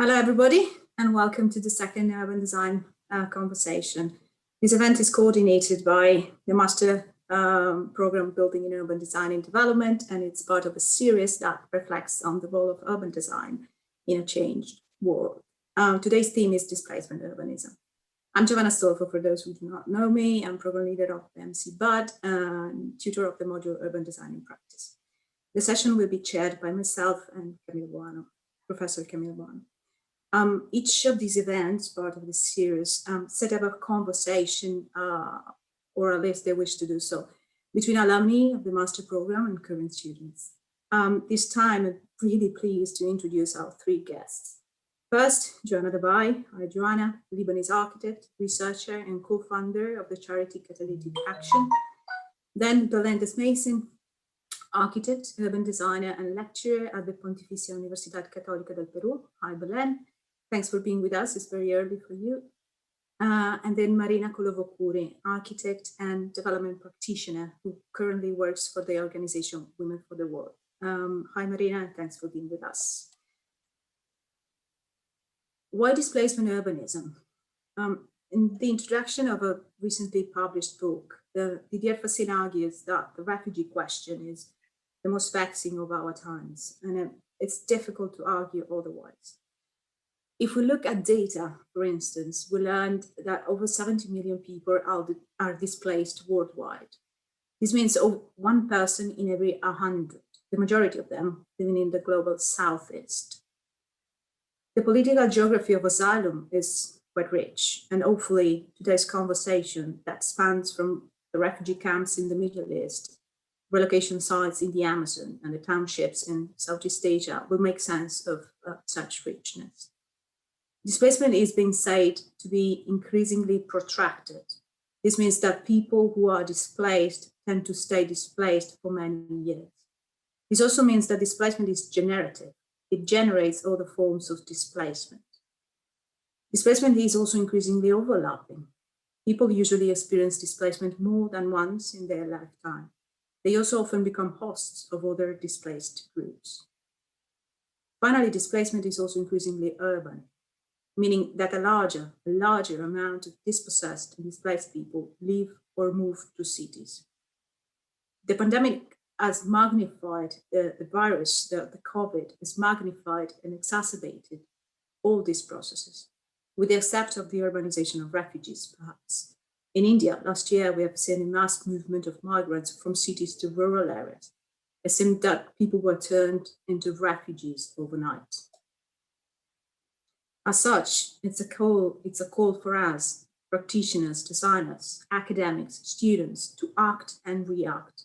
Hello, everybody, and welcome to the second urban design conversation. This event is coordinated by the Master Program Building in Urban Design and Development, and it's part of a series that reflects on the role of urban design in a changed world. Today's theme is Displacement Urbanism. I'm Giovanna Stolfo, for those who do not know me. I'm program leader of the MC BUD and tutor of the module Urban Design in Practice. The session will be chaired by myself and Camilla Buono, Professor Camilla Buono. Each of these events, part of the series, set up a conversation, or at least they wish to do so, between alumni of the master program and current students. This time, I'm really pleased to introduce our three guests. First, Joanna Dabai. Hi, Joanna, Lebanese architect, researcher, and co-founder of the charity Catalytic Action. Then, Belendes Mason, architect, urban designer, and lecturer at the Pontificia Universidad Católica del Perú. Hi, Belen. Thanks for being with us. It's very early for you. And then Marina Kolovokuri, architect and development practitioner who currently works for the organization Women for the World. Hi, Marina, and thanks for being with us. Why displacement urbanism? In the introduction of a recently published book, Didier Fassin argues that the refugee question is the most vexing of our times, and it's difficult to argue otherwise. If we look at data, for instance, we learned that over 70 million people are displaced worldwide. This means one person in every 100, the majority of them living in the global southeast. The political geography of asylum is quite rich, and hopefully today's conversation that spans from the refugee camps in the Middle East, relocation sites in the Amazon, and the townships in Southeast Asia will make sense of such richness. Displacement is being said to be increasingly protracted. This means that people who are displaced tend to stay displaced for many years. This also means that displacement is generative. It generates other forms of displacement. Displacement is also increasingly overlapping. People usually experience displacement more than once in their lifetime. They also often become hosts of other displaced groups. Finally, displacement is also increasingly urban, meaning that a larger amount of dispossessed and displaced people live or move to cities. The pandemic has magnified the virus, the COVID, has magnified and exacerbated all these processes, with the exception of the urbanization of refugees, perhaps. In India, last year, we have seen a mass movement of migrants from cities to rural areas. It seemed that people were turned into refugees overnight. As such, it's a call for us, practitioners, designers, academics, students, to act and react.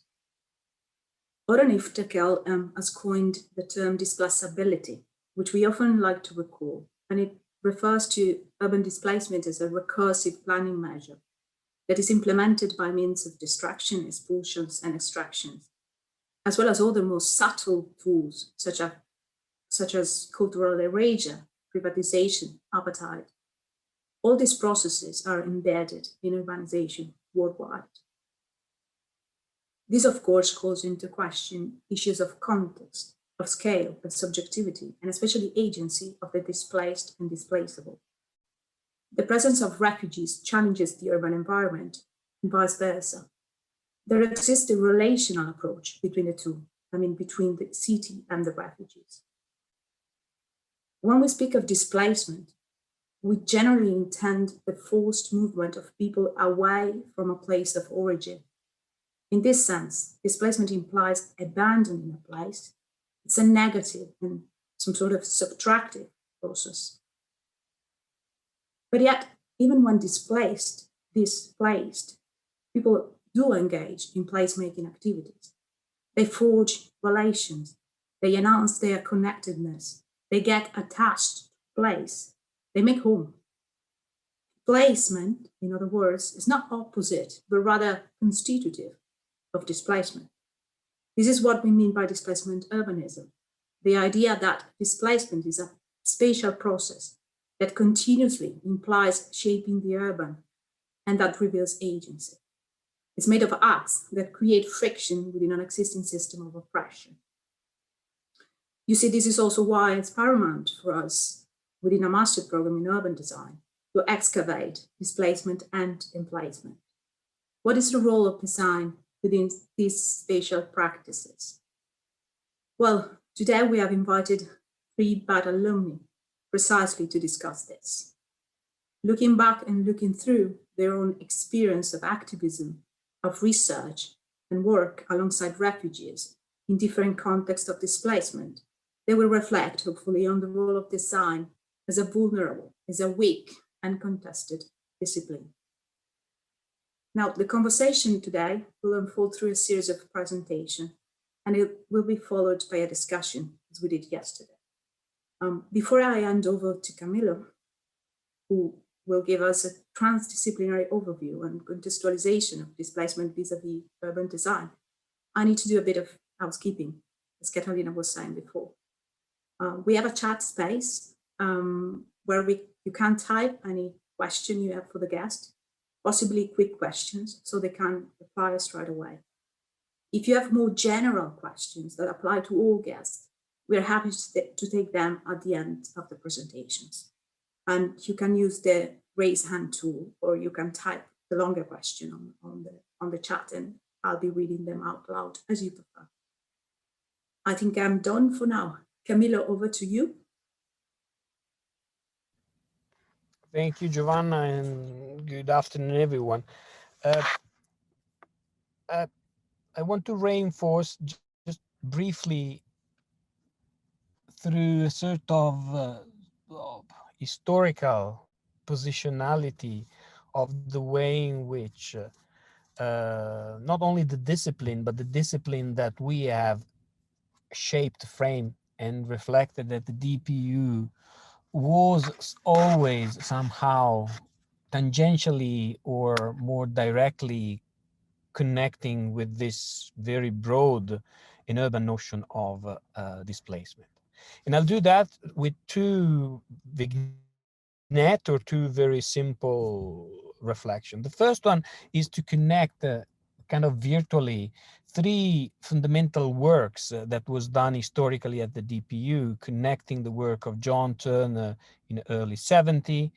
Oren Iftekel has coined the term displaceability, which we often like to recall, and it refers to urban displacement as a recursive planning measure that is implemented by means of distraction, expulsions, and extractions, as well as other more subtle tools, such as cultural erasure, privatization, apartheid. All these processes are embedded in urbanization worldwide. This, of course, calls into question issues of context, of scale, of subjectivity, and especially agency of the displaced and displaceable. The presence of refugees challenges the urban environment and vice versa. There exists a relational approach between the two, between the city and the refugees. When we speak of displacement, we generally intend the forced movement of people away from a place of origin. In this sense, displacement implies abandoning a place. It's a negative and some sort of subtractive process. But yet, even when displaced, people do engage in placemaking activities. They forge relations. They announce their connectedness. They get attached to place. They make home. Placement, in other words, is not opposite, but rather constitutive of displacement. This is what we mean by displacement urbanism, the idea that displacement is a spatial process that continuously implies shaping the urban and that reveals agency. It's made of acts that create friction within an existing system of oppression. You see, this is also why it's paramount for us within a master program in urban design to excavate displacement and emplacement. What is the role of design within these spatial practices? Well, today we have invited 3 BAT alumni precisely to discuss this. Looking back and looking through their own experience of activism, of research, and work alongside refugees in different contexts of displacement, they will reflect, hopefully, on the role of design as a vulnerable, as a weak and contested discipline. Now, the conversation today will unfold through a series of presentations, and it will be followed by a discussion, as we did yesterday. Before I hand over to Camillo, who will give us a transdisciplinary overview and contextualization of displacement vis-a-vis urban design, I need to do a bit of housekeeping, as Catalina was saying before. We have a chat space where you can type any question you have for the guest, possibly quick questions, so they can reply straight away. If you have more general questions that apply to all guests, we are happy to take them at the end of the presentations. And you can use the raise hand tool, or you can type the longer question on the chat, and I'll be reading them out loud as you prefer. I think I'm done for now. Camillo, over to you. Thank you, Giovanna, and good afternoon, everyone. I want to reinforce just briefly through a sort of historical positionality of the way in which not only the discipline, but the discipline that we have shaped, framed, and reflected at the DPU was always somehow tangentially or more directly connecting with this very broad and urban notion of displacement. And I'll do that with 2 vignettes or 2 very simple reflections. The first one is to connect kind of virtually 3 fundamental works that was done historically at the DPU, connecting the work of John Turner in the early 70s,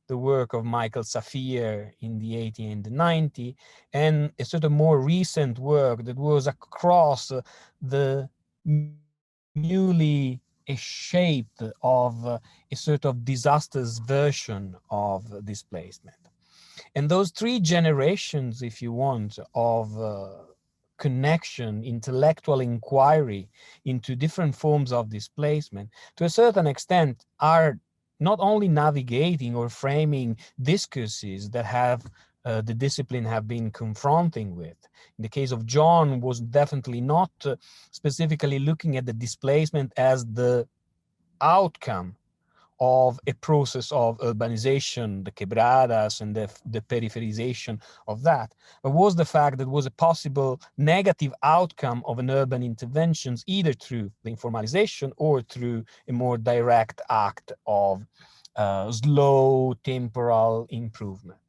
the work of Michael Safire in the 80s and the 90s, and a sort of more recent work that was across the newly shaped of a sort of disastrous version of displacement. And those 3 generations, if you want, of connection, intellectual inquiry into different forms of displacement, to a certain extent, are not only navigating or framing discourses that have the discipline have been confronting with. In the case of John, was definitely not specifically looking at the displacement as the outcome of a process of urbanization, the quebradas and the peripherization of that, but was the fact that was a possible negative outcome of an urban interventions, either through the informalization or through a more direct act of slow temporal improvement.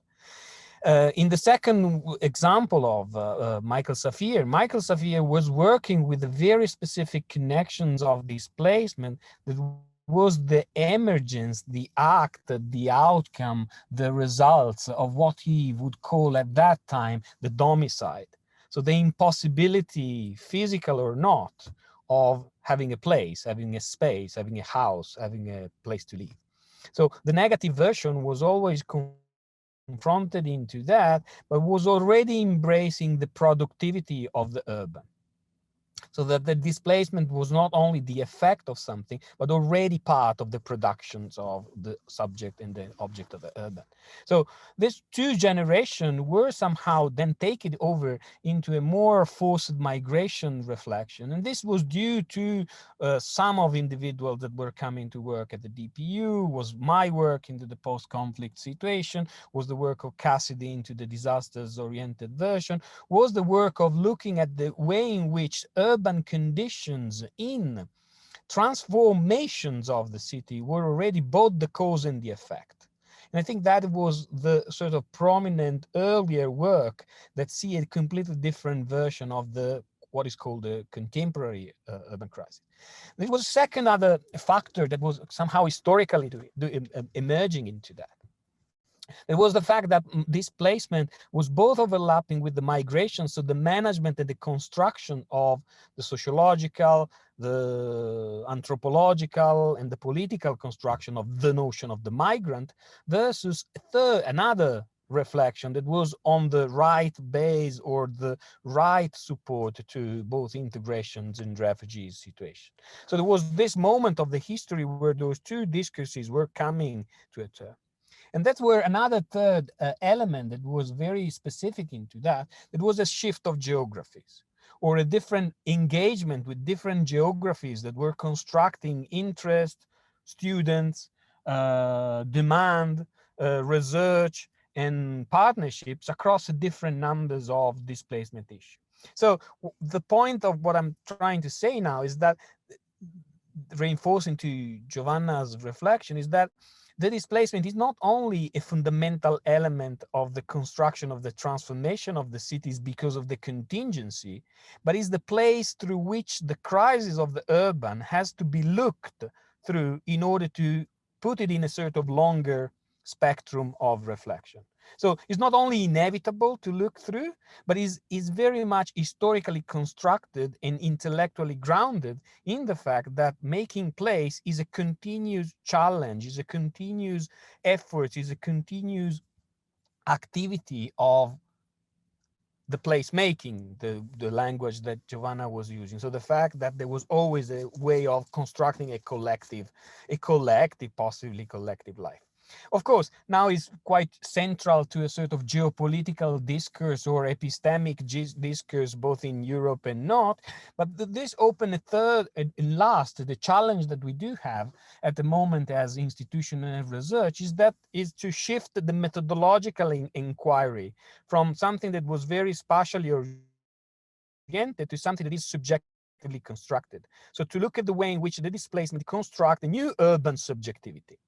In the second example of Michael Safire was working with the very specific connections of displacement that was the emergence, the act, the outcome, the results of what he would call at that time the domicide. So the impossibility, physical or not, of having a place, having a space, having a house, having a place to live. So the negative version was always confronted into that, but was already embracing the productivity of the urban. So that the displacement was not only the effect of something, but already part of the productions of the subject and the object of the urban. So these 2 generations were somehow then taken over into a more forced migration reflection. And this was due to some of individuals that were coming to work at the DPU, was my work into the post-conflict situation, was the work of Cassidy into the disasters-oriented version, was the work of looking at the way in which urban conditions in transformations of the city were already both the cause and the effect. And I think that was the sort of prominent earlier work that see a completely different version of the what is called the contemporary urban crisis. There was a second other factor that was somehow historically emerging into that. There was the fact that displacement was both overlapping with the migration, so the management and the construction of the sociological, the anthropological, and the political construction of the notion of the migrant, versus another reflection that was on the right base or the right support to both integrations and refugees situation. So there was this moment of the history where those two discourses were coming to a turn. And that's where another third element that was very specific into that, it was a shift of geographies or a different engagement with different geographies that were constructing interest, students, demand, research, and partnerships across different numbers of displacement issues. So the point of what I'm trying to say now is that, reinforcing to Giovanna's reflection, is that the displacement is not only a fundamental element of the construction of the transformation of the cities because of the contingency, but is the place through which the crisis of the urban has to be looked through in order to put it in a sort of longer spectrum of reflection. So it's not only inevitable to look through, but is very much historically constructed and intellectually grounded in the fact that making place is a continuous challenge, is a continuous effort, is a continuous activity of the placemaking, the language that Giovanna was using. So the fact that there was always a way of constructing a collective, possibly collective life. Of course, now is quite central to a sort of geopolitical discourse or epistemic discourse, both in Europe and not. But this opened a third and last, the challenge that we do have at the moment as institutional research is to shift the methodological inquiry from something that was very spatially oriented to something that is subjectively constructed. So to look at the way in which the displacement construct a new urban subjectivity.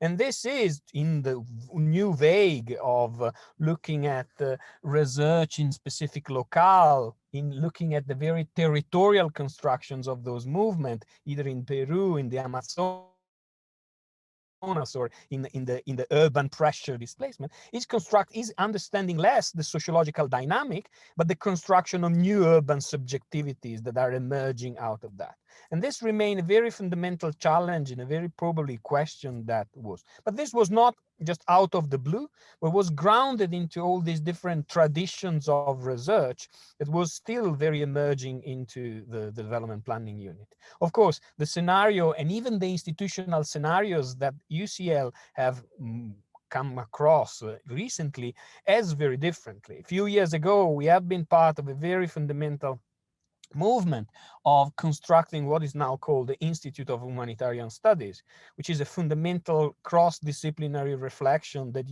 And this is in the new vague of looking at research in specific locale, in looking at the very territorial constructions of those movements, either in Peru, in the Amazonas, or in the urban pressure displacement, is understanding less the sociological dynamic, but the construction of new urban subjectivities that are emerging out of that. And this remained a very fundamental challenge and a very probably question that was. But this was not just out of the blue, but was grounded into all these different traditions of research that was still very emerging into the development planning unit. Of course, the scenario and even the institutional scenarios that UCL have come across recently as very differently. A few years ago, we have been part of a very fundamental movement of constructing what is now called the Institute of Humanitarian Studies, which is a fundamental cross-disciplinary reflection that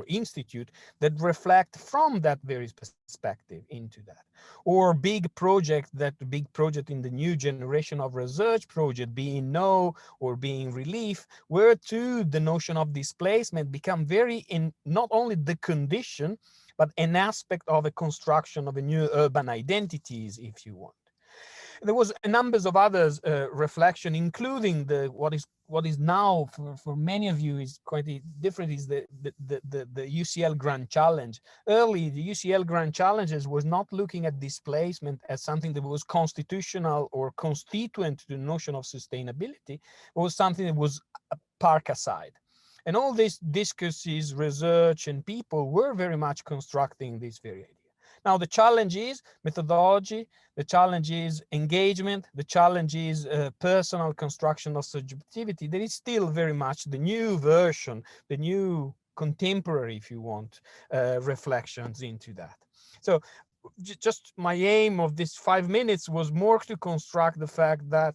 institute that reflect from that very perspective into that. Or big project in the new generation of research project, being No or being Relief, where too the notion of displacement become very in not only the condition, but an aspect of a construction of a new urban identities, if you want. There was a numbers of others reflection, including what is now for many of you is quite different, is the UCL Grand Challenge. Early, the UCL Grand Challenges was not looking at displacement as something that was constitutional or constituent to the notion of sustainability. It was something that was park aside. And all these discourses, research, and people were very much constructing this very idea. Now, the challenge is methodology, the challenge is engagement, the challenge is personal construction of subjectivity. There is still very much the new version, the new contemporary, if you want, reflections into that. So just my aim of this 5 minutes was more to construct the fact that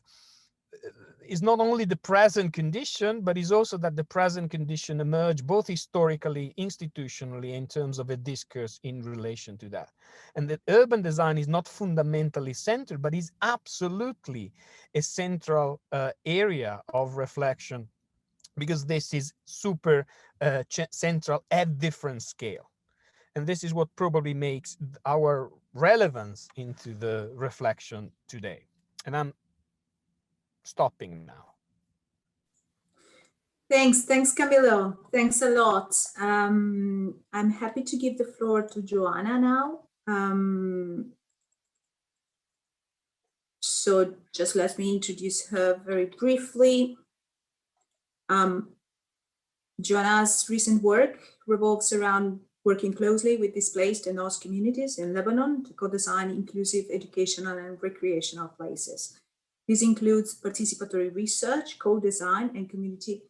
is not only the present condition, but is also that the present condition emerged both historically, institutionally, in terms of a discourse in relation to that. And that urban design is not fundamentally centered, but is absolutely a central area of reflection, because this is super central at different scale. And this is what probably makes our relevance into the reflection today. And I'm stopping now. Thanks, Camilo. Thanks a lot. I'm happy to give the floor to Joanna now. So just let me introduce her very briefly. Joanna's recent work revolves around working closely with displaced and host communities in Lebanon to co-design inclusive educational and recreational places. This includes participatory research, co-design, and community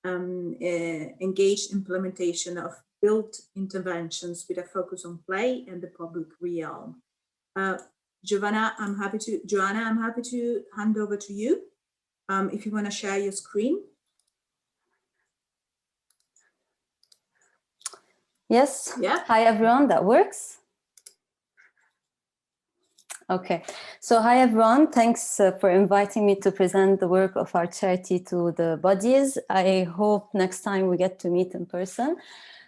engaged implementation of built interventions with a focus on play and the public realm. Joanna, I'm happy to hand over to you. If you want to share your screen. Yes. Yeah. Hi, everyone. That works. Okay. So hi, everyone. Thanks for inviting me to present the work of our charity to the bodies. I hope next time we get to meet in person.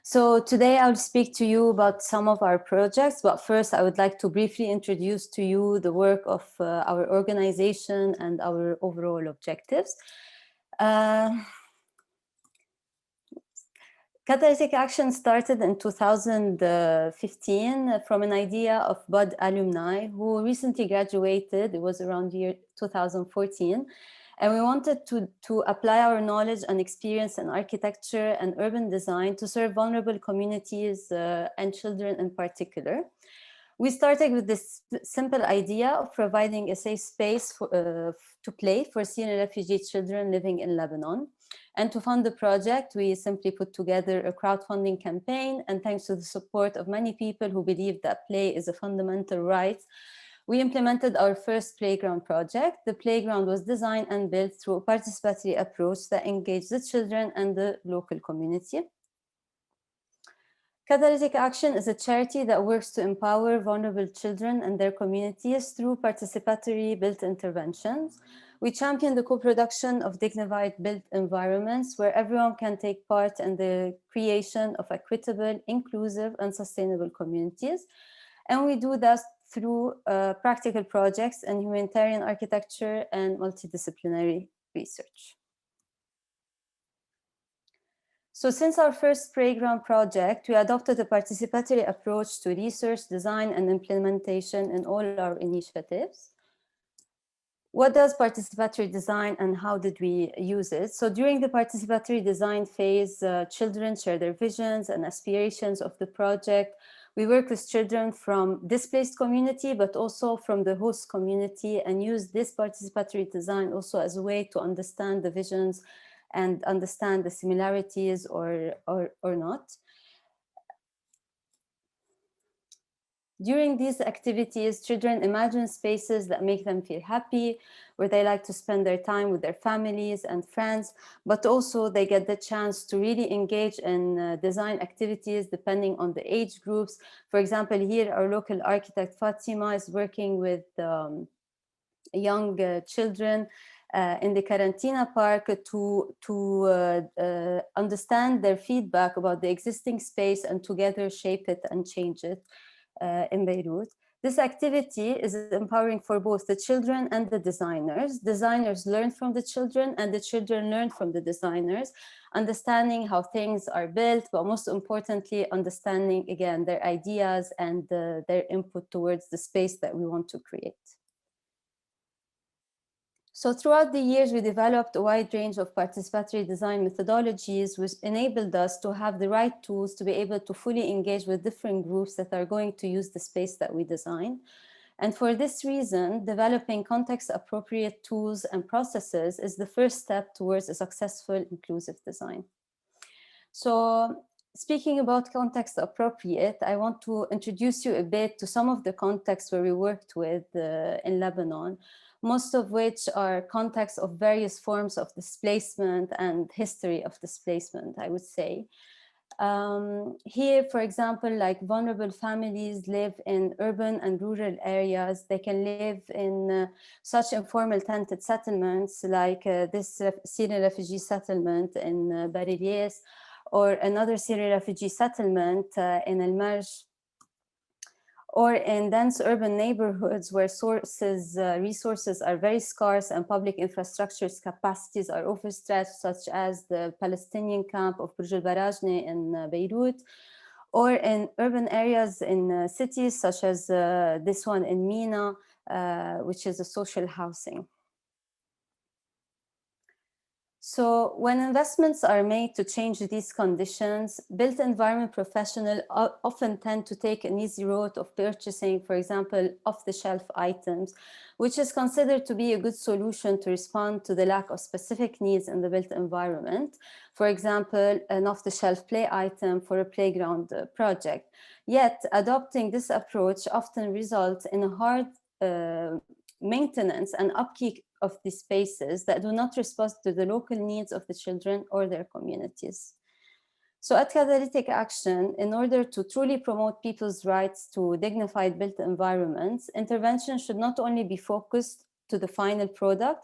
So today I'll speak to you about some of our projects, but first I would like to briefly introduce to you the work of our organization and our overall objectives. Catalytic Action started in 2015 from an idea of BUD alumni who recently graduated. It was around year 2014. And we wanted to apply our knowledge and experience in architecture and urban design to serve vulnerable communities and children in particular. We started with this simple idea of providing a safe space to play for Syrian refugee children living in Lebanon. And to fund the project, we simply put together a crowdfunding campaign, and thanks to the support of many people who believe that play is a fundamental right, we implemented our first playground project. The playground was designed and built through a participatory approach that engaged the children and the local community. Catalytic Action is a charity that works to empower vulnerable children and their communities through participatory built interventions. We champion the co-production of dignified built environments where everyone can take part in the creation of equitable, inclusive, and sustainable communities. And we do that through practical projects in humanitarian architecture and multidisciplinary research. So since our first playground project, we adopted a participatory approach to research, design, and implementation in all our initiatives. What does participatory design and how did we use it? So during the participatory design phase, children share their visions and aspirations of the project. We work with children from displaced community, but also from the host community, and use this participatory design also as a way to understand the visions and understand the similarities or not. During these activities, children imagine spaces that make them feel happy, where they like to spend their time with their families and friends, but also they get the chance to really engage in design activities depending on the age groups. For example, here our local architect Fatima is working with young children in the Karantina Park to understand their feedback about the existing space and together shape it and change it in Beirut. This activity is empowering for both the children and the designers. Designers learn from the children and the children learn from the designers, understanding how things are built, but most importantly, understanding again their ideas and their input towards the space that we want to create. So throughout the years, we developed a wide range of participatory design methodologies, which enabled us to have the right tools to be able to fully engage with different groups that are going to use the space that we design. And for this reason, developing context-appropriate tools and processes is the first step towards a successful inclusive design. So speaking about context appropriate, I want to introduce you a bit to some of the contexts where we worked with in Lebanon, most of which are contexts of various forms of displacement and history of displacement, I would say. Here, for example, like vulnerable families live in urban and rural areas. They can live in such informal tented settlements like this Syrian refugee settlement in Barilis, or another Syrian refugee settlement in El Marj, or in dense urban neighborhoods where resources are very scarce and public infrastructure's capacities are overstretched, such as the Palestinian camp of Burj al-Barajne in Beirut, or in urban areas in cities such as this one in Mina, which is a social housing. So when investments are made to change these conditions, built environment professionals often tend to take an easy route of purchasing, for example, off-the-shelf items, which is considered to be a good solution to respond to the lack of specific needs in the built environment. For example, an off-the-shelf play item for a playground project. Yet, adopting this approach often results in a hard maintenance and upkeep of these spaces that do not respond to the local needs of the children or their communities. So at Catalytic Action, in order to truly promote people's rights to dignified built environments, intervention should not only be focused to the final product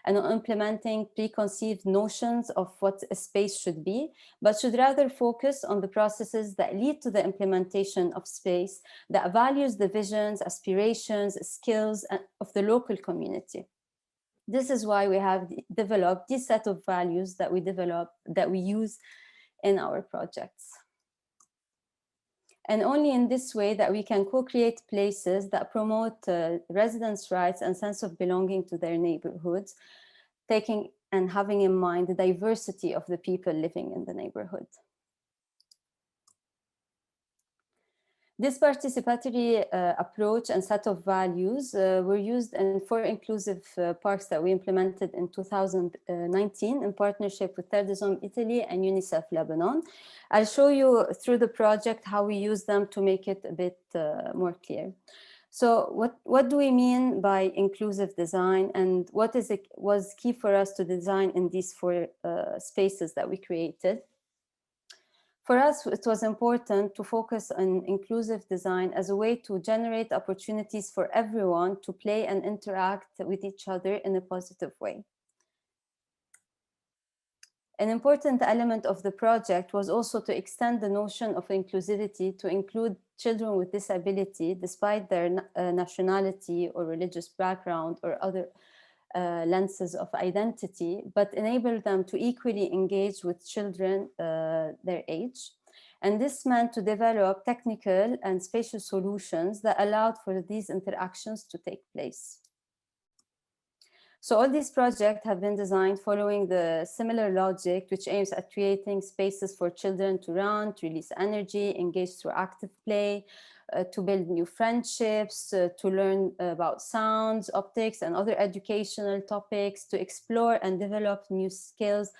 and on implementing preconceived notions of what a space should be, but should rather focus on the processes that lead to the implementation of space that values the visions, aspirations, skills of the local community. This is why we have developed this set of values that we use in our projects. And only in this way that we can co-create places that promote residents' rights and sense of belonging to their neighborhoods, taking and having in mind the diversity of the people living in the neighborhood. This participatory approach and set of values were used in 4 inclusive parks that we implemented in 2019 in partnership with Terre des Hommes Italy and UNICEF Lebanon. I'll show you through the project how we use them to make it a bit more clear. So what do we mean by inclusive design, and what was key for us to design in these 4 spaces that we created? For us, it was important to focus on inclusive design as a way to generate opportunities for everyone to play and interact with each other in a positive way. An important element of the project was also to extend the notion of inclusivity to include children with disability, despite their nationality or religious background or other lenses of identity, but enable them to equally engage with children their age. And this meant to develop technical and spatial solutions that allowed for these interactions to take place. So all these projects have been designed following the similar logic, which aims at creating spaces for children to run, to release energy, engage through active play, to build new friendships, to learn about sounds, optics, and other educational topics, to explore and develop new skills,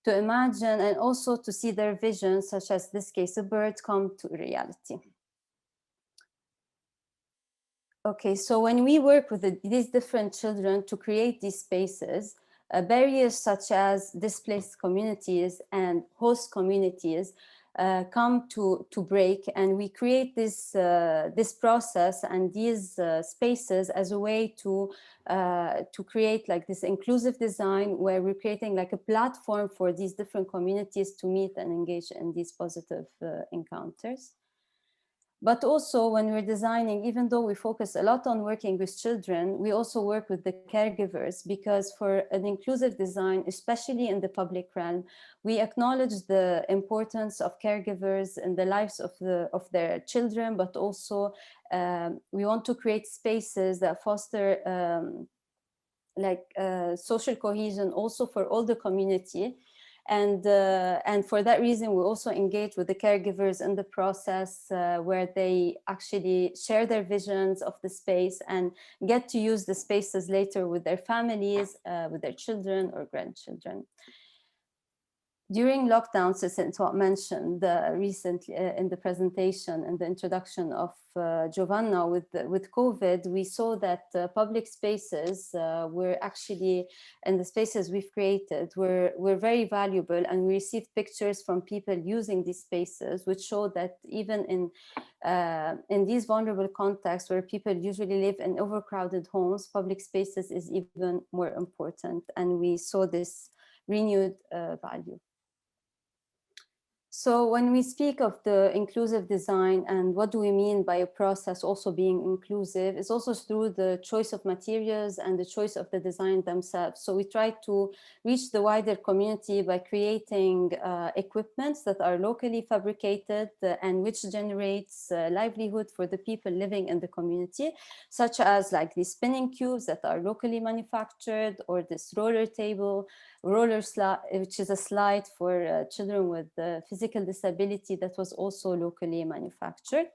to imagine, and also to see their visions, such as this case, a bird, come to reality. Okay, so when we work with these different children to create these spaces, barriers such as displaced communities and host communities come to break, and we create this process and these spaces as a way to create like this inclusive design, where we're creating like a platform for these different communities to meet and engage in these positive encounters. But also when we're designing, even though we focus a lot on working with children, we also work with the caregivers, because for an inclusive design, especially in the public realm, we acknowledge the importance of caregivers in the lives of their children, but also we want to create spaces that foster social cohesion also for all the community. And for that reason, we also engage with the caregivers in the process where they actually share their visions of the space and get to use the spaces later with their families, with their children or grandchildren. During lockdown, since what mentioned recently in the presentation and the introduction of Giovanna with COVID, we saw that public spaces were actually, and the spaces we've created were very valuable, and we received pictures from people using these spaces, which showed that even in these vulnerable contexts where people usually live in overcrowded homes, public spaces is even more important, and we saw this renewed value. So when we speak of the inclusive design and what do we mean by a process also being inclusive, it's also through the choice of materials and the choice of the design themselves. So we try to reach the wider community by creating equipments that are locally fabricated and which generates livelihood for the people living in the community, such as like these spinning cubes that are locally manufactured, or this roller table, roller slide, which is a slide for children with physical disability that was also locally manufactured.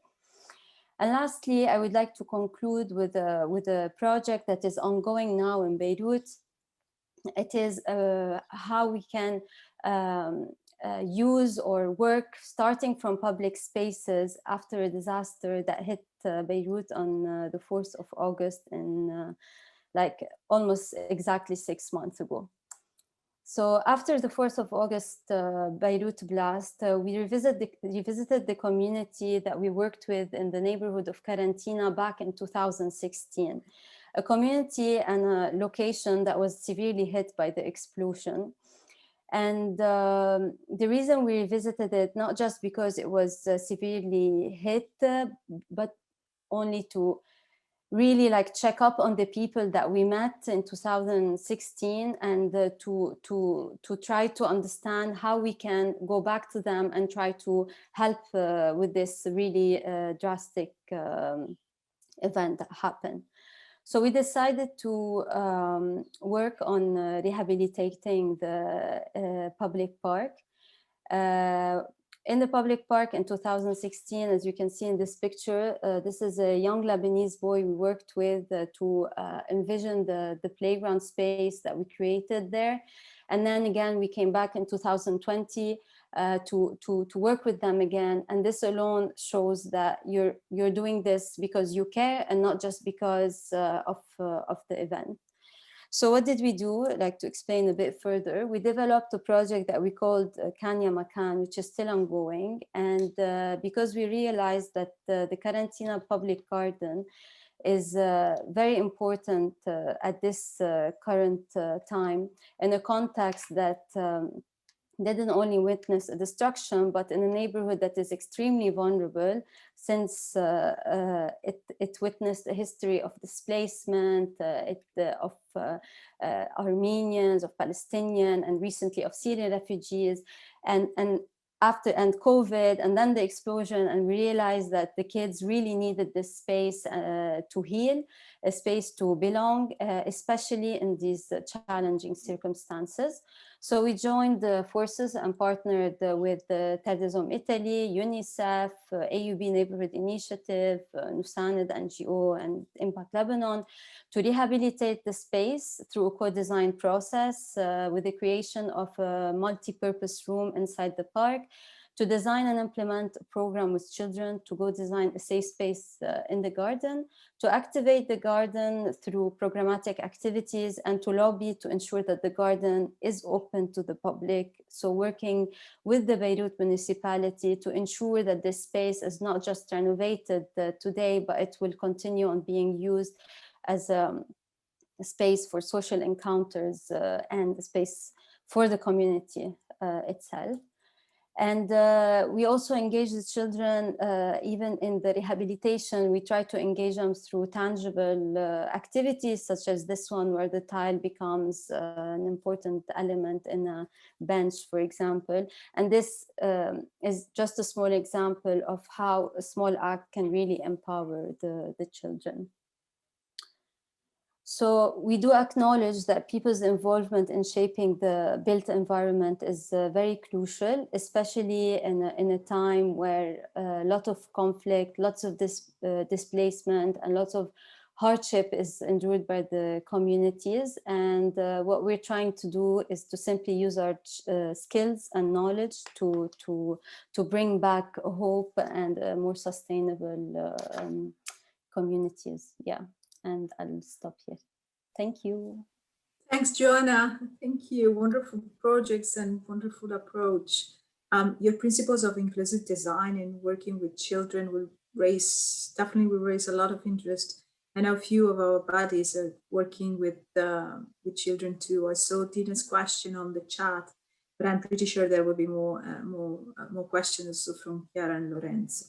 And lastly, I would like to conclude with a project that is ongoing now in Beirut. It is how we can use or work starting from public spaces after a disaster that hit Beirut on the 4th of August in like almost exactly 6 months ago. So after the 4th of August Beirut blast, we revisited the community that we worked with in the neighborhood of Karantina back in 2016, a community and a location that was severely hit by the explosion. And the reason we revisited it, not just because it was severely hit, but only to really like check up on the people that we met in 2016 and to try to understand how we can go back to them and try to help with this really drastic event that happened. So we decided to work on rehabilitating the public park. In the public park in 2016, as you can see in this picture, this is a young Lebanese boy we worked with to envision the playground space that we created there. And then again, we came back in 2020 to work with them again. And this alone shows that you're doing this because you care and not just because of the event. So what did we do? Like, to explain a bit further, we developed a project that we called Kanya Makan, which is still ongoing. And because we realized that the Karantina Public Garden is very important at this current time, in a context that didn't only witness a destruction, but in a neighborhood that is extremely vulnerable, since it witnessed a history of displacement, of Armenians, of Palestinian, and recently of Syrian refugees, and COVID, and then the explosion, and we realized that the kids really needed this space to heal, a space to belong, especially in these challenging circumstances. So we joined the forces and partnered with Terrorism Italy, UNICEF, AUB Neighborhood Initiative, Nusanid NGO, and Impact Lebanon to rehabilitate the space through a co-design process with the creation of a multi-purpose room inside the park, to design and implement a program with children, to go design a safe space in the garden, to activate the garden through programmatic activities, and to lobby to ensure that the garden is open to the public. So working with the Beirut municipality to ensure that this space is not just renovated today, but it will continue on being used as a space for social encounters and a space for the community itself. And we also engage the children, even in the rehabilitation. We try to engage them through tangible activities, such as this one, where the tile becomes an important element in a bench, for example. And this is just a small example of how a small act can really empower the children. So we do acknowledge that people's involvement in shaping the built environment is very crucial, especially in a time where a lot of conflict, lots of displacement, and lots of hardship is endured by the communities. And what we're trying to do is to simply use our skills and knowledge to bring back hope and more sustainable communities. Yeah. And I'll stop here. Thank you. Thanks, Joanna. Thank you. Wonderful projects and wonderful approach. Your principles of inclusive design and working with children will definitely will raise a lot of interest. I know a few of our buddies are working with children too. I saw Dina's question on the chat, but I'm pretty sure there will be more questions from Chiara and Lorenzo.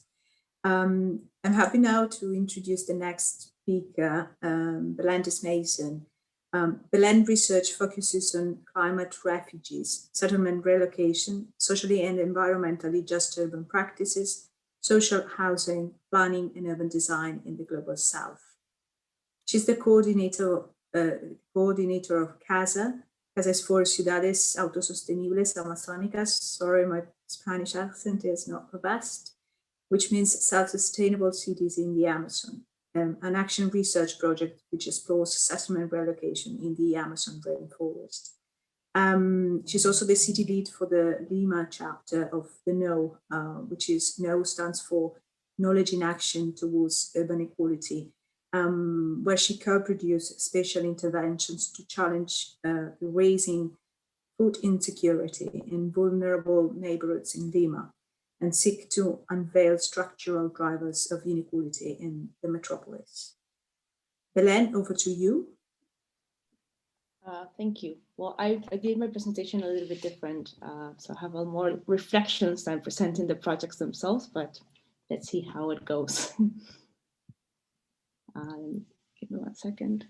I'm happy now to introduce the next speaker, Belen Mason. Belen research focuses on climate refugees, settlement relocation, socially and environmentally just urban practices, social housing, planning and urban design in the Global South. She's the coordinator of CASA. CASA is for Ciudades Autosostenibles Amazónicas. Sorry, my Spanish accent is not the best, which means self-sustainable cities in the Amazon, an action research project which explores settlement relocation in the Amazon rainforest. She's also the city lead for the Lima chapter of the KNOW, which is KNOW stands for Knowledge in Action Towards Urban Equality, where she co-produced special interventions to challenge the raising food insecurity in vulnerable neighborhoods in Lima and seek to unveil structural drivers of inequality in the metropolis. Belen, over to you. Thank you. Well, I did my presentation a little bit different, so I have a more reflections than presenting the projects themselves, but let's see how it goes. Give me 1 second.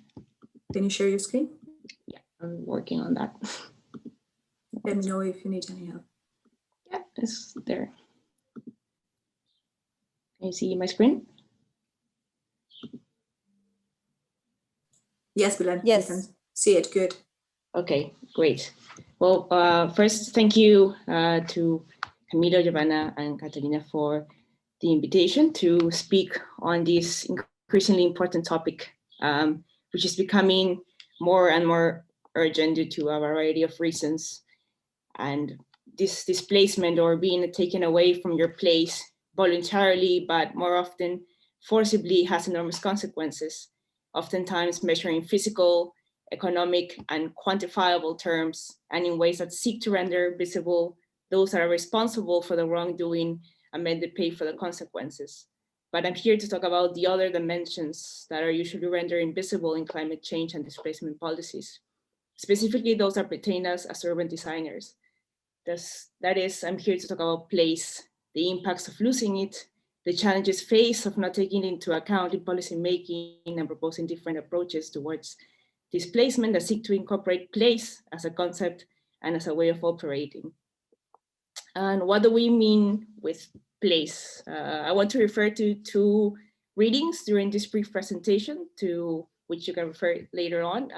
Can you share your screen? Yeah, I'm working on that. Let me know if you need any help. Yeah, it's there. Can you see my screen? Yes, Belen, Yes. you can see it, good. Okay, great. Well, first, thank you to Camilo, Giovanna, and Catalina for the invitation to speak on this increasingly important topic, which is becoming more and more urgent due to a variety of reasons. And this displacement or being taken away from your place voluntarily, but more often forcibly, has enormous consequences, oftentimes measuring physical, economic, and quantifiable terms, and in ways that seek to render visible those that are responsible for the wrongdoing and then they pay for the consequences. But I'm here to talk about the other dimensions that are usually rendered invisible in climate change and displacement policies, specifically those that pertain us as urban designers. That is, I'm here to talk about place, the impacts of losing it, the challenges faced of not taking into account in policy making and proposing different approaches towards displacement that seek to incorporate place as a concept and as a way of operating. And what do we mean with place? I want to refer to two readings during this brief presentation, to which you can refer later on.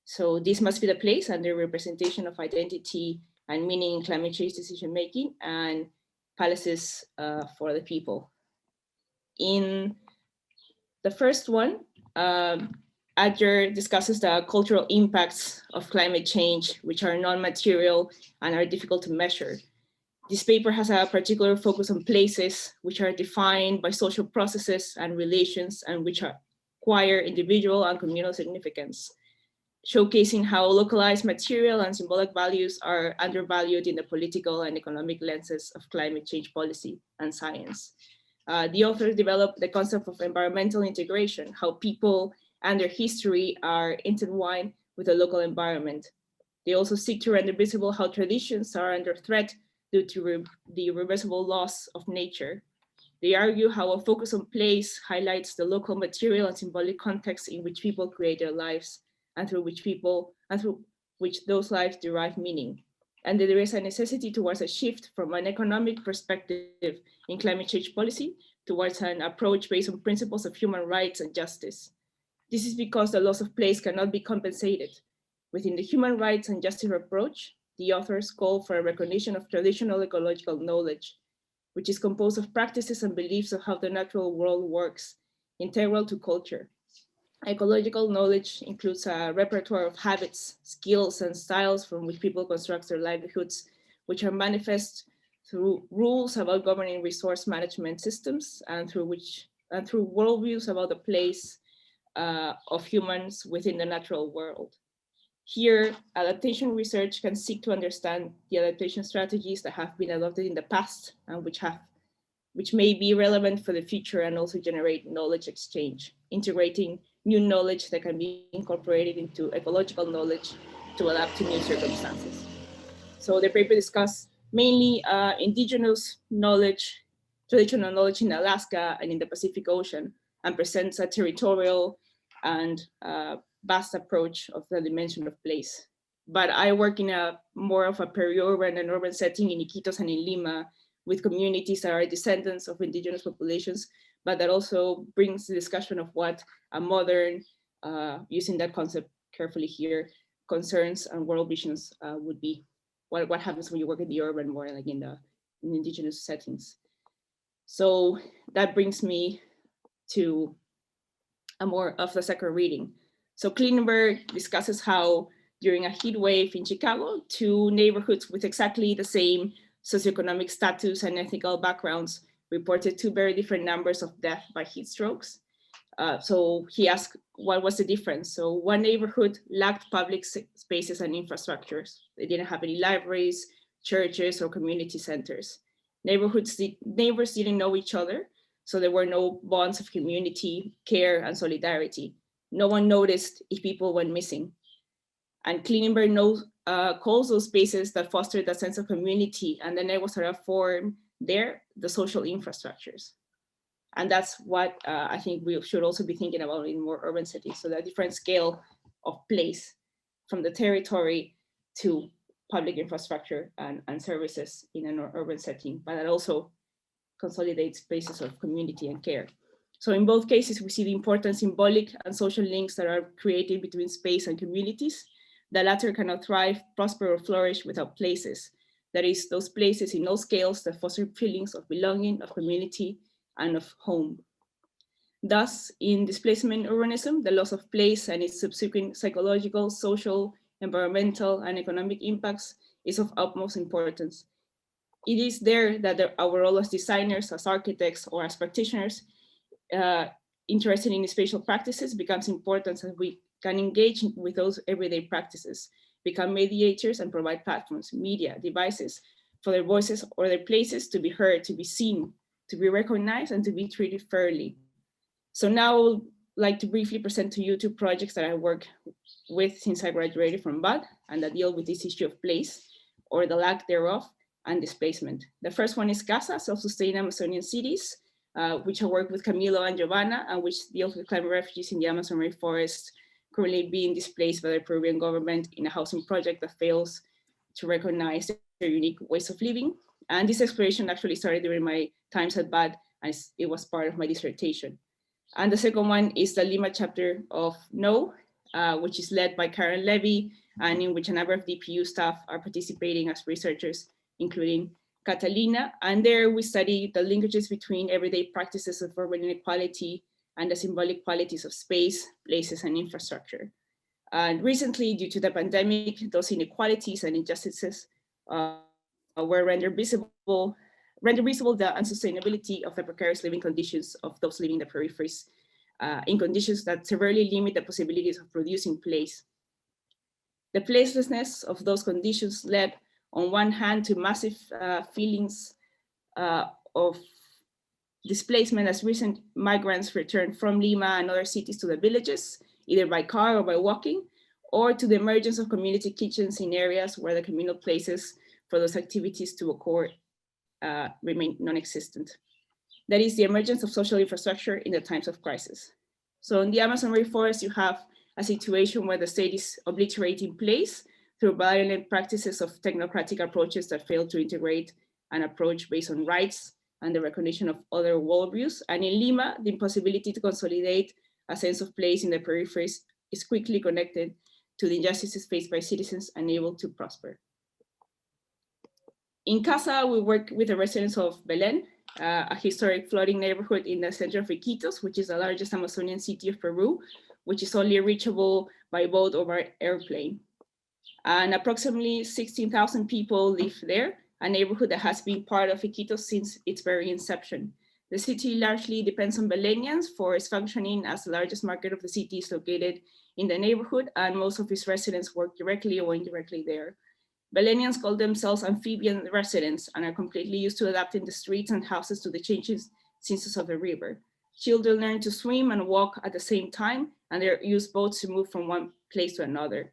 So This Must Be the Place and the Representation of Identity and Meaning in Climate Change Decision Making, and Palaces for the People. In the first one, Adger discusses the cultural impacts of climate change, which are non-material and are difficult to measure. This paper has a particular focus on places which are defined by social processes and relations and which acquire individual and communal significance, showcasing how localized material and symbolic values are undervalued in the political and economic lenses of climate change policy and science. The authors developed the concept of environmental integration, how people and their history are intertwined with the local environment. They also seek to render visible how traditions are under threat due to the irreversible loss of nature. They argue how a focus on place highlights the local material and symbolic context in which people create their lives and through which those lives derive meaning. And that there is a necessity towards a shift from an economic perspective in climate change policy towards an approach based on principles of human rights and justice. This is because the loss of place cannot be compensated. Within the human rights and justice approach, the authors call for a recognition of traditional ecological knowledge, which is composed of practices and beliefs of how the natural world works, integral to culture. Ecological knowledge includes a repertoire of habits, skills, and styles from which people construct their livelihoods, which are manifest through rules about governing resource management systems and through worldviews about the place of humans within the natural world. Here, adaptation research can seek to understand the adaptation strategies that have been adopted in the past and which may be relevant for the future and also generate knowledge exchange, integrating new knowledge that can be incorporated into ecological knowledge to adapt to new circumstances. So the paper discussed mainly indigenous knowledge, traditional knowledge in Alaska and in the Pacific Ocean, and presents a territorial and vast approach of the dimension of place. But I work in a more of a peri-urban and urban setting in Iquitos and in Lima, with communities that are descendants of indigenous populations, but that also brings the discussion of what a modern, using that concept carefully here, concerns and world visions would be. What happens when you work in the urban, more like in indigenous settings. So that brings me to a more of the second reading. So Klinenberg discusses how during a heat wave in Chicago, two neighborhoods with exactly the same socioeconomic status and ethical backgrounds reported two very different numbers of death by heat strokes. So he asked, what was the difference? So one neighborhood lacked public spaces and infrastructures. They didn't have any libraries, churches, or community centers. Neighbors didn't know each other, so there were no bonds of community, care, and solidarity. No one noticed if people went missing. And Klinenberg calls those spaces that fostered a sense of community and the networks that are formed there, the social infrastructures. And that's what I think we should also be thinking about in more urban settings. So that different scale of place from the territory to public infrastructure and services in an urban setting, but that also consolidates spaces of community and care. So in both cases, we see the important symbolic and social links that are created between space and communities. The latter cannot thrive, prosper, or flourish without places. That is, those places in all scales that foster feelings of belonging, of community, and of home. Thus, in displacement urbanism, the loss of place and its subsequent psychological, social, environmental, and economic impacts is of utmost importance. It is there that our role as designers, as architects, or as practitioners interested in spatial practices becomes important, as we can engage with those everyday practices, become mediators, and provide platforms, media, devices for their voices or their places to be heard, to be seen, to be recognized, and to be treated fairly. So now I would like to briefly present to you two projects that I work with since I graduated from BUD and that deal with this issue of place, or the lack thereof, and displacement. The first one is CASA, Self-Sustained Amazonian Cities, which I work with Camilo and Giovanna, and which deals with climate refugees in the Amazon rainforest currently being displaced by the Peruvian government in a housing project that fails to recognize their unique ways of living. And this exploration actually started during my times at BUD, and it was part of my dissertation. And the second one is the Lima chapter of No, which is led by Karen Levy, and in which a number of DPU staff are participating as researchers, including Catalina. And there we study the linkages between everyday practices of urban inequality and the symbolic qualities of space, places, and infrastructure. And recently, due to the pandemic, those inequalities and injustices were rendered visible the unsustainability of the precarious living conditions of those living in the peripheries in conditions that severely limit the possibilities of producing place. The placelessness of those conditions led, on one hand, to massive feelings of displacement as recent migrants returned from Lima and other cities to the villages, either by car or by walking, or to the emergence of community kitchens in areas where the communal places for those activities to occur remain non-existent. That is the emergence of social infrastructure in the times of crisis. So in the Amazon rainforest, you have a situation where the state is obliterating place through violent practices of technocratic approaches that fail to integrate an approach based on rights and the recognition of other worldviews. And in Lima, the impossibility to consolidate a sense of place in the peripheries is quickly connected to the injustices faced by citizens unable to prosper. In Casa, we work with the residents of Belén, a historic flooding neighborhood in the center of Iquitos, which is the largest Amazonian city of Peru, which is only reachable by boat or by airplane. And approximately 16,000 people live there, a neighborhood that has been part of Iquitos since its very inception. The city largely depends on Belenians for its functioning, as the largest market of the city is located in the neighborhood, and most of its residents work directly or indirectly there. Belenians call themselves amphibian residents and are completely used to adapting the streets and houses to the changing seasons of the river. Children learn to swim and walk at the same time, and they use boats to move from one place to another.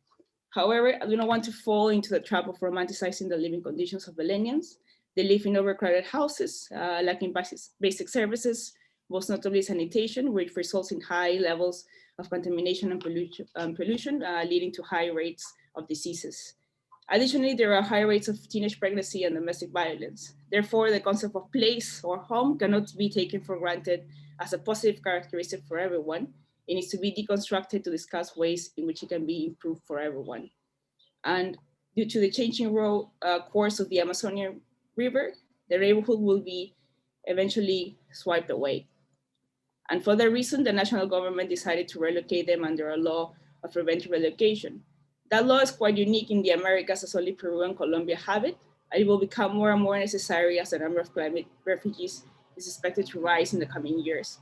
However, I do not want to fall into the trap of romanticizing the living conditions of Belizeans. They live in overcrowded houses, lacking basic services, most notably sanitation, which results in high levels of contamination and pollution, leading to high rates of diseases. Additionally, there are high rates of teenage pregnancy and domestic violence. Therefore, the concept of place or home cannot be taken for granted as a positive characteristic for everyone. It needs to be deconstructed to discuss ways in which it can be improved for everyone. And due to the changing course of the Amazonian River, the neighborhood will be eventually swiped away. And for that reason, the national government decided to relocate them under a law of preventive relocation. That law is quite unique in the Americas, as only Peru and Colombia have it, and it will become more and more necessary as the number of climate refugees is expected to rise in the coming years.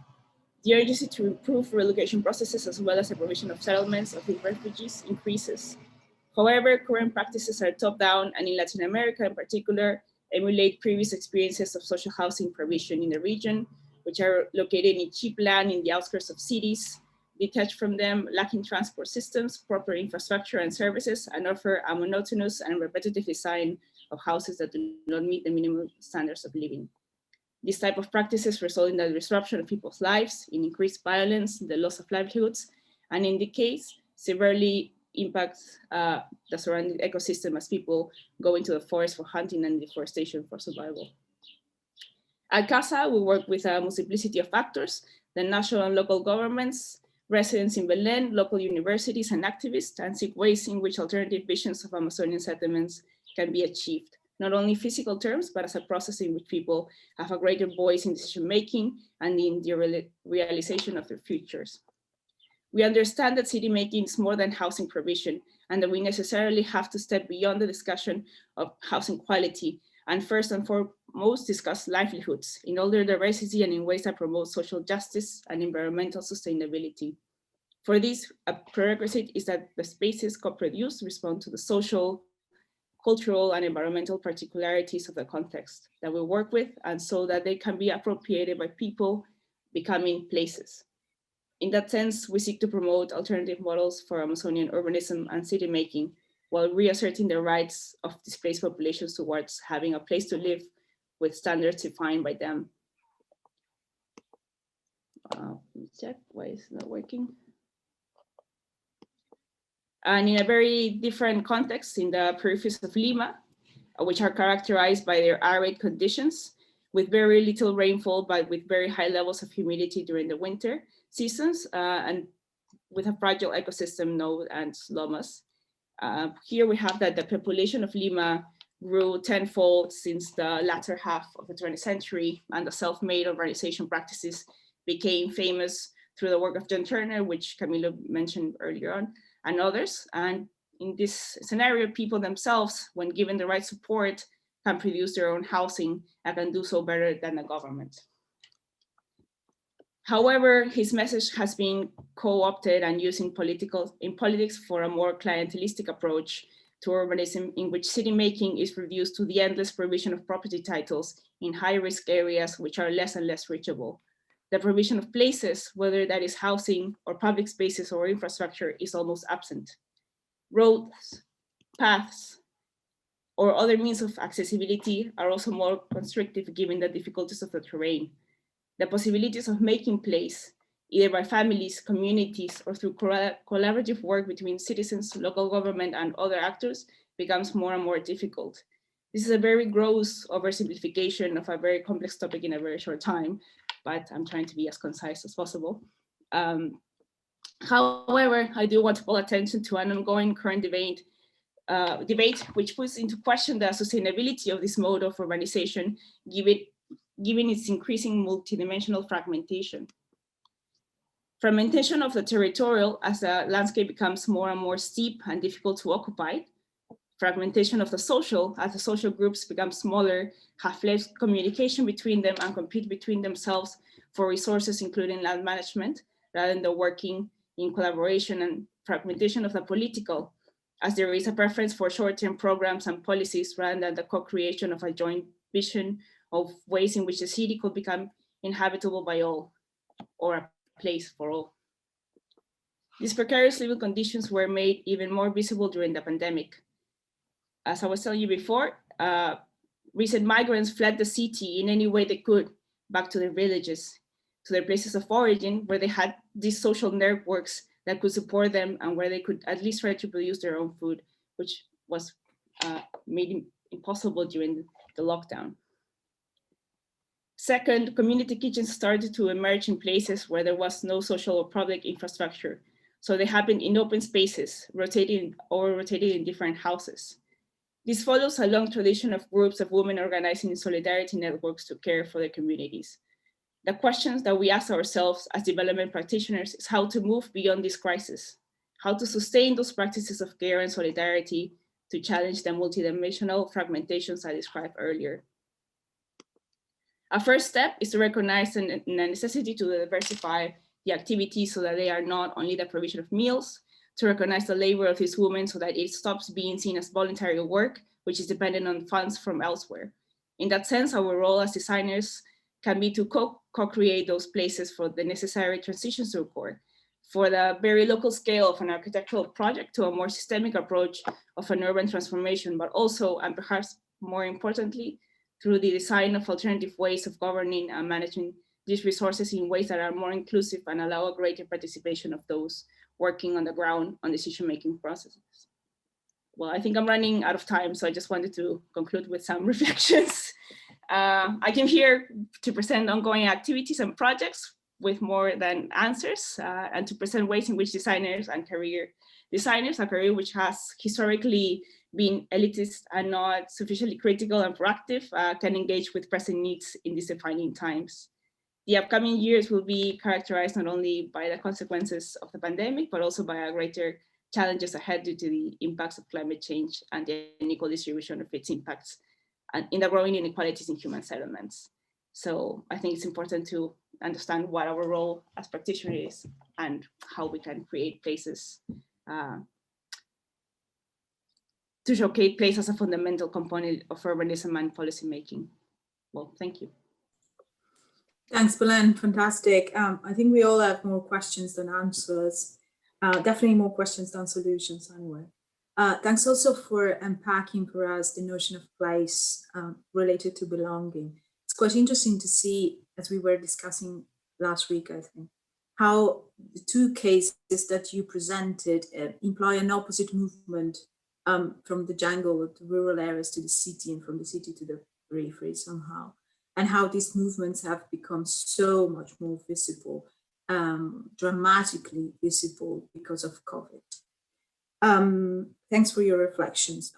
The urgency to improve relocation processes as well as the provision of settlements of the refugees increases. However, current practices are top-down, and in Latin America in particular, emulate previous experiences of social housing provision in the region, which are located in cheap land in the outskirts of cities, detached from them, lacking transport systems, proper infrastructure and services, and offer a monotonous and repetitive design of houses that do not meet the minimum standards of living. These type of practices result in the disruption of people's lives, in increased violence, the loss of livelihoods, and in the case, severely impacts the surrounding ecosystem as people go into the forest for hunting and deforestation for survival. At CASA, we work with a multiplicity of actors, the national and local governments, residents in Belém, local universities and activists, and seek ways in which alternative visions of Amazonian settlements can be achieved, not only in physical terms, but as a process in which people have a greater voice in decision-making and in the realization of their futures. We understand that city making is more than housing provision, and that we necessarily have to step beyond the discussion of housing quality, and first and foremost discuss livelihoods in all their diversity and in ways that promote social justice and environmental sustainability. For this, a prerequisite is that the spaces co-produced respond to the social, cultural, and environmental particularities of the context that we work with, and so that they can be appropriated by people becoming places. In that sense, we seek to promote alternative models for Amazonian urbanism and city making, while reasserting the rights of displaced populations towards having a place to live with standards defined by them. Let me check, why is it not working? And in a very different context, in the peripheries of Lima, which are characterized by their arid conditions, with very little rainfall, but with very high levels of humidity during the winter seasons, and with a fragile ecosystem known as lomas. Here we have that the population of Lima grew tenfold since the latter half of the 20th century, and the self-made urbanization practices became famous through the work of John Turner, which Camilo mentioned earlier on, and others. And in this scenario, people themselves, when given the right support, can produce their own housing and can do so better than the government. However, his message has been co-opted and used in politics for a more clientelistic approach to urbanism, in which city making is reduced to the endless provision of property titles in high-risk areas which are less and less reachable. The provision of places, whether that is housing or public spaces or infrastructure, is almost absent. Roads, paths, or other means of accessibility are also more constrictive given the difficulties of the terrain. The possibilities of making place, either by families, communities, or through collaborative work between citizens, local government, and other actors, becomes more and more difficult. This is a very gross oversimplification of a very complex topic in a very short time, but I'm trying to be as concise as possible. However, I do want to call attention to an ongoing current debate which puts into question the sustainability of this mode of urbanization, given its increasing multidimensional fragmentation. Fragmentation of the territorial as the landscape becomes more and more steep and difficult to occupy. Fragmentation of the social as the social groups become smaller, have less communication between them, and compete between themselves for resources, including land management, rather than the working in collaboration. And fragmentation of the political, as there is a preference for short-term programs and policies rather than the co-creation of a joint vision of ways in which the city could become inhabitable by all, or a place for all. These precarious living conditions were made even more visible during the pandemic. As I was telling you before, recent migrants fled the city in any way they could back to their villages, to their places of origin, where they had these social networks that could support them and where they could at least try to produce their own food, which was made impossible during the lockdown. Second, community kitchens started to emerge in places where there was no social or public infrastructure. So they happened in open spaces, rotating in different houses. This follows a long tradition of groups of women organizing in solidarity networks to care for their communities. The questions that we ask ourselves as development practitioners is how to move beyond this crisis, how to sustain those practices of care and solidarity to challenge the multidimensional fragmentations I described earlier. A first step is to recognize the necessity to diversify the activities so that they are not only the provision of meals, to recognize the labor of these women so that it stops being seen as voluntary work, which is dependent on funds from elsewhere. In that sense, our role as designers can be to co-create those places for the necessary transitions to occur, for the very local scale of an architectural project to a more systemic approach of an urban transformation, but also, and perhaps more importantly, through the design of alternative ways of governing and managing these resources in ways that are more inclusive and allow a greater participation of those working on the ground on decision-making processes. Well, I think I'm running out of time, so I just wanted to conclude with some reflections. I came here to present ongoing activities and projects with more than answers, and to present ways in which designers and career designers, a career which has historically been elitist and not sufficiently critical and proactive, can engage with present needs in these defining times. The upcoming years will be characterized not only by the consequences of the pandemic, but also by a greater challenges ahead due to the impacts of climate change and the unequal distribution of its impacts and in the growing inequalities in human settlements. So I think it's important to understand what our role as practitioners is and how we can create places to showcase place as a fundamental component of urbanism and policymaking. Well, thank you. Thanks, Belen. Fantastic. I think we all have more questions than answers. Definitely more questions than solutions anyway. Thanks also for unpacking for us the notion of place related to belonging. It's quite interesting to see, as we were discussing last week, I think, how the two cases that you presented imply an opposite movement from the jungle, the rural areas to the city, and from the city to the periphery somehow, and how these movements have become so much more visible, dramatically visible because of COVID. Thanks for your reflections.